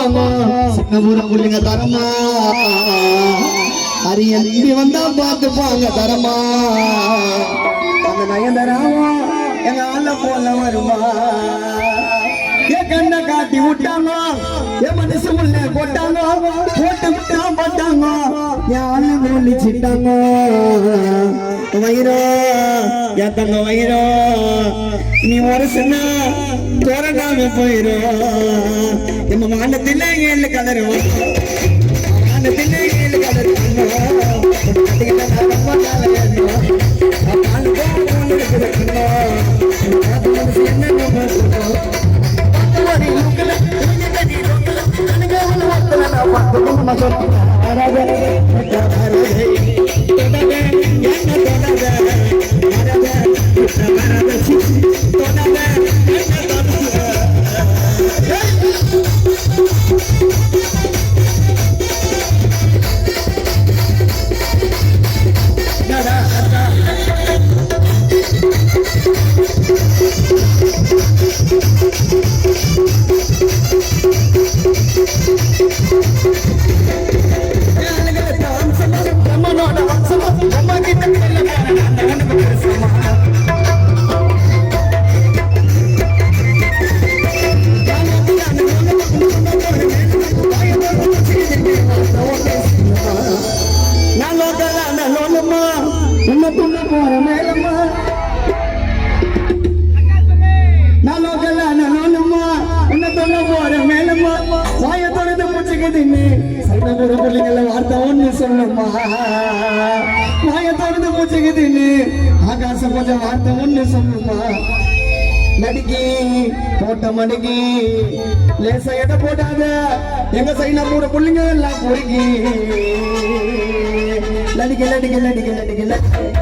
தரமா சின்ன ஊர புள்ளிங்க தரமா அரியந்தி வந்தா பார்த்துப்பாங்க தரமா அந்த நயன்தராமா எங்க ஆள போல வருமா என் கண்ணை காட்டி விட்டாங்க என் மனசு உள்ள போட்டாங்க போட்டு விட்டா போட்டாங்க என் ஆளு நோலிச்சிட்டாங்க வயிறோ என் தங்க வயிறோ நீ ஒரு சொன்னா தோரடாம போயிரும் என் மானத்தில் ஏழு கலரும் மானத்தில் ஏழு கலரும் வார்த்தை ஒண்ணு சொல்லுமா வாய தொடர்ந்து பூச்சிக்குதுன்னு ஆகாசம் கொஞ்சம் வார்த்தை ஒண்ணு சொல்லுமா நடிக்கி போட்ட மடிக்கி லேசா எடை போட்டாத எங்க சைனா கூட புள்ளிங்க எல்லாம் பொறுக்கி லடிக்க லடிக்க லடிக்க லடிக்க லடிக்க